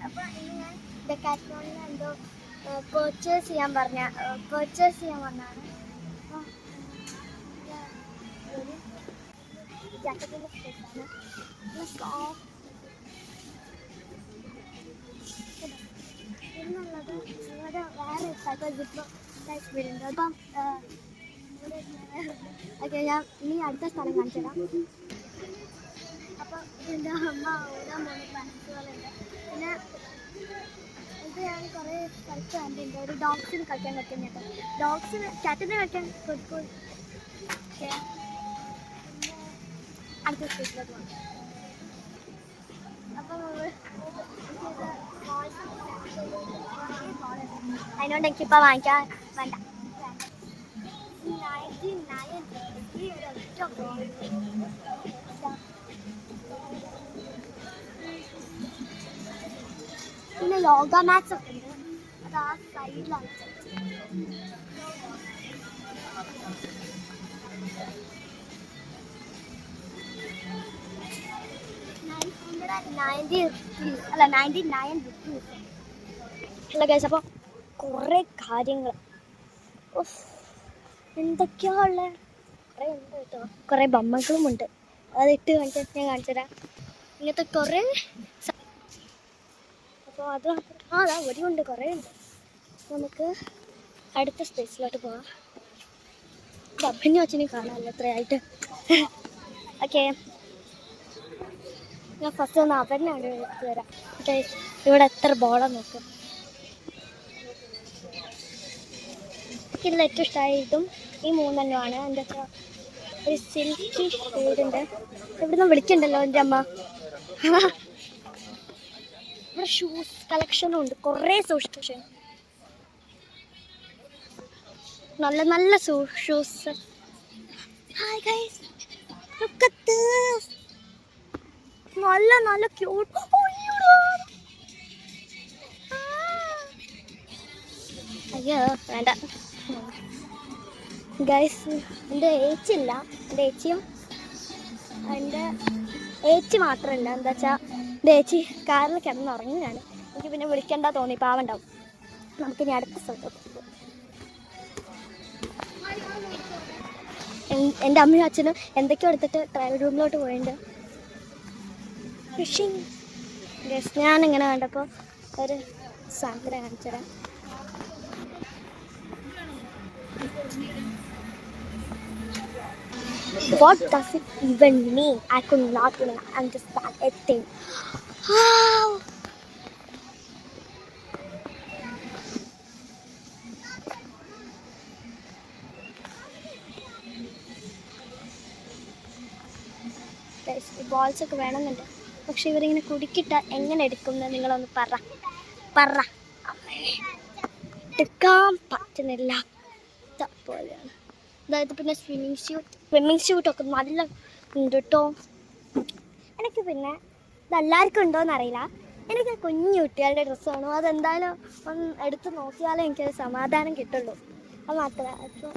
അപ്പോൾ ഇന്ന് ഞാൻ ഡെക്കാത്ലോണിൽ എന്തോ പർച്ചേസ് ചെയ്യാൻ വന്നതാണ്. അപ്പോൾ ഒരു ജാക്കറ്റിൻ്റെ സ്പേസാണ്. എന്നുള്ളത് ഇവിടെ വേറെ സ്ഥലത്ത് ജിപ്പ് ലൈഫ് വീടുണ്ട്. അപ്പം ഓക്കെ, ഞാൻ ഇനി അടുത്ത സ്ഥലം കാണിച്ചു തരാം. അപ്പം എൻ്റെ അമ്മ ഓടാൻ പോകുന്ന ഫ്രണ്ട്സുകളുണ്ട്. പിന്നെ ഇത് ഞാൻ കുറേ സ്ഥലത്ത് കണ്ടിട്ടുണ്ട്. ഒരു ഡോഗ്സിന് കളിക്കാൻ പറ്റുന്നുണ്ട്. ഡോഗ്സിന് കാറ്റിന് കളിക്കാൻ കൊടുക്കും. ഓക്കെ, പിന്നെ അടുത്ത സ്പേസിലോട്ട് പോകാം. അപ്പം അതിനോണ്ട് എനിക്കിപ്പോൾ വാങ്ങിക്കാൻ വേണ്ട. 99 ഈ ഒരു ഒറ്റ പിന്നെ യോഗ മാറ്റ്സ് ഒക്കെ ഉണ്ട്. അത് ആ സൈഡിലാണ്. 99 റുപ്പീസ്. അല്ല ഗൈസ്, അപ്പോൾ കുറേ കാര്യങ്ങൾ എന്തൊക്കെയാ ഉള്ളത്. കുറേ ഉണ്ട് കേട്ടോ. കുറേ ബൊമ്മകളും ഉണ്ട്. അതിട്ട് കാണിച്ചാൽ ഞാൻ കാണിച്ചു തരാം. ഇങ്ങനത്തെ കുറേ. അപ്പോൾ അത് അതാ ഒരുണ്ട്, കുറേ ഉണ്ട്. നമുക്ക് അടുത്ത സ്പേസിലോട്ട് പോവാം. ബബ്ബിനെ വച്ചിന് കാണാമല്ലോ എത്രയായിട്ട്. ഓക്കെ, ഞാൻ ഫസ്റ്റ് ഒന്ന് അവനാണ് എടുത്തു തരാം. ഓക്കെ, ഇവിടെ എത്ര ബോളാണ് നോക്കും. ഇതിൽ ഏറ്റവും ഇഷ്ടമായ ഇതും ഈ മൂന്നെണ്ണമാണ്. എൻ്റെ ഒരു സിൽക്കി ഷെയ്ഡുണ്ട്. ഇവിടുന്ന് വിളിക്കണ്ടല്ലോ എൻ്റെ അമ്മ. ഇവിടെ ഷൂസ് കളക്ഷനും ഉണ്ട്, കുറേ ഷൂസ് കളക്ഷൻ. നല്ല നല്ല shoes. Hi guys, look at this. നല്ല നല്ല ക്യൂട്ട്. അയ്യോ വേണ്ട ഗൈസ്. എൻ്റെ ഏച്ചിയില്ല. എൻ്റെ ഏച്ചി മാത്രമല്ല, എന്താ വെച്ചാൽ എൻ്റെ ഏച്ചി കാറിൽ കിടന്നുറങ്ങിയാണ്. എനിക്ക് പിന്നെ വിളിക്കണ്ട തോന്നി, പാവണ്ടാവും. നമുക്കിനി അടുത്ത സ്ഥലത്തോട്ട് പോകും. എൻ്റെ അമ്മയും അച്ഛനും എന്തൊക്കെയോ എടുത്തിട്ട് ട്രയൽ റൂമിലോട്ട് പോയിട്ടുണ്ട്. ഫിഷിങ് ഗൈസ്, ഞാനിങ്ങനെ കണ്ടപ്പോൾ ഒരു സാധനം കാണിച്ചു തരാം. What does it even mean? I could not even understand a thing. Wow! Guys, ഈ ബോൾസ് ഒക്കെ വേണമെന്നുണ്ട്. പക്ഷെ ഇവരിങ്ങനെ കുടുക്കിട്ടാൽ എങ്ങനെ എടുക്കുന്നത് നിങ്ങളൊന്ന് പറ. എടുക്കാൻ പറ്റുന്നില്ല പോലെയാണ്. അതായത് പിന്നെ സ്വിമ്മിങ് സ്യൂട്ടൊക്കെ നല്ല ഉണ്ട് കേട്ടോ. എനിക്ക് പിന്നെ ഇതെല്ലാവർക്കും ഉണ്ടോയെന്ന് അറിയില്ല. എനിക്ക് കുഞ്ഞു കുട്ടികളുടെ ഡ്രസ്സ് വേണം. അതെന്തായാലും ഒന്ന് എടുത്ത് നോക്കിയാലേ എനിക്കൊരു സമാധാനം കിട്ടുള്ളൂ. അത് മാത്രമേ. അപ്പോൾ